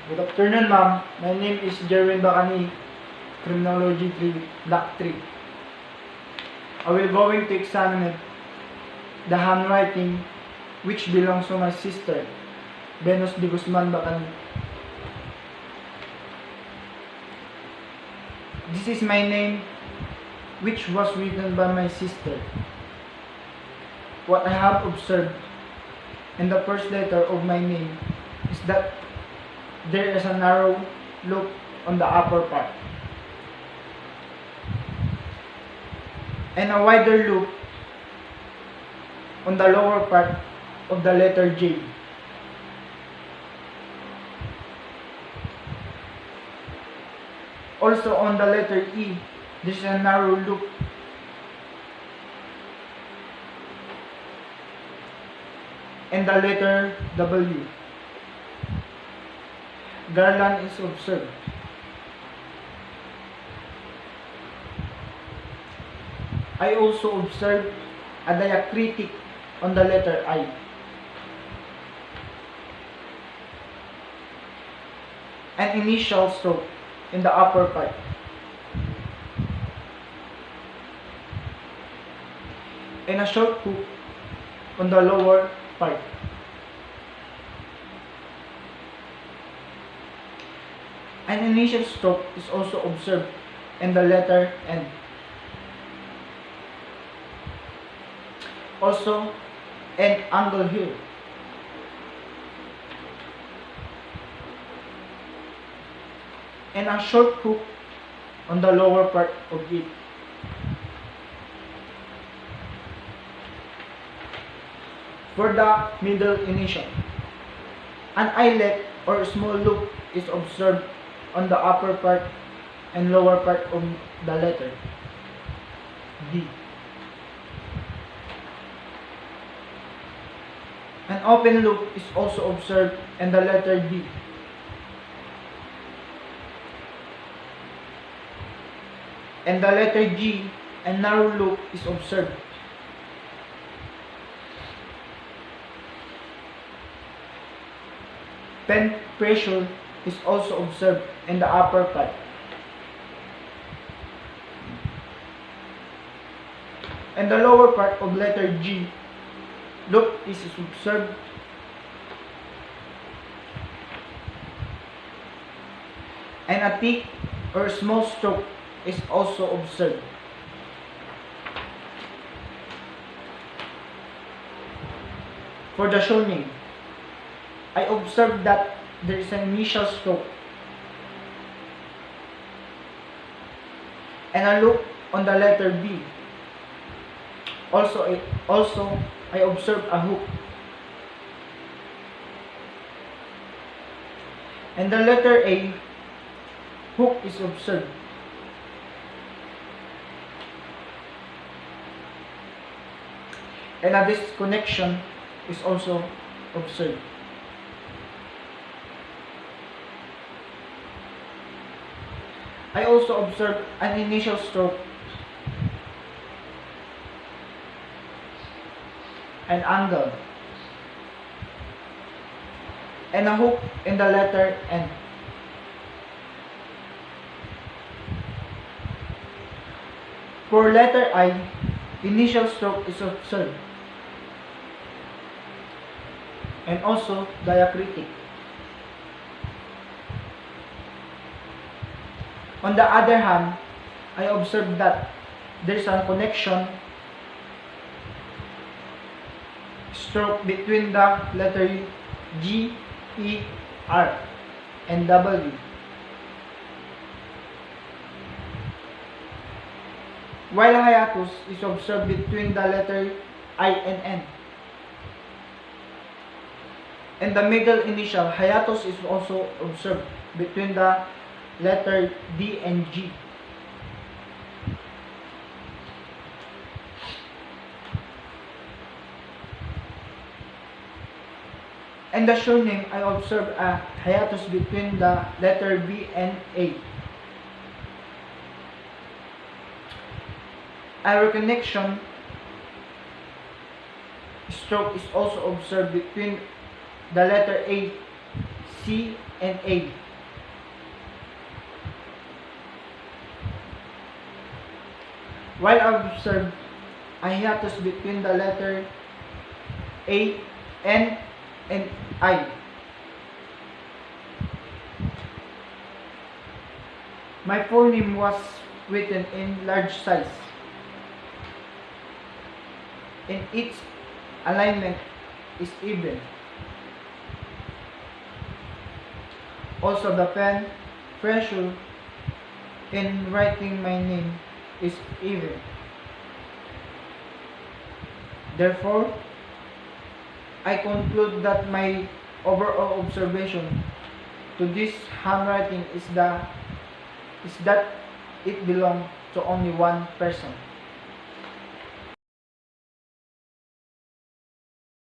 Good afternoon, ma'am. My name is Jerwin Bacani, Criminology 3, Block 3. I will going to examine the handwriting which belongs to my sister, Venus de Guzman Bacani. This is my name, which was written by my sister. What I have observed in the first letter of my name is that there is a narrow loop on the upper part and a wider loop on the lower part of the letter J. Also on the letter E, there is a narrow loop and the letter W. Garland is observed. I also observed a diacritic on the letter I. An initial stroke in the upper part. And a short hook on the lower part. An initial stroke is also observed in the letter N. Also, an angle here. And a short hook on the lower part of it. For the middle initial, an eyelet or small loop is observed on the upper part and lower part of the letter D. An open loop is also observed in the letter D. And the letter G, a narrow loop is observed. Pen pressure is also observed in the upper part. And the lower part of letter G, loop is observed. And a thick or small stroke is also observed. For the shortening, I observed that there is an initial stroke and a loop on the letter B. Also, I observed a hook. And the letter A, hook is observed. And a disconnection is also observed. I also observed an initial stroke, an angle, and a hook in the letter N. For letter I, initial stroke is observed, and also diacritic. On the other hand, I observed that there is a connection stroke between the letter G, E, R, and W. While a hiatus is observed between the letter I and N. In the middle initial, hiatus is also observed between the letter D and G. In the shortening, I observe a hiatus between the letter B and A. A reconnection stroke is also observed between the letter A, C, and A. While I observed, I hiatus between the letter A, N, and I. My full name was written in large size. And its alignment is even. Also, the pen pressure in writing my name is even. Therefore, I conclude that my overall observation to this handwriting is that it belongs to only one person.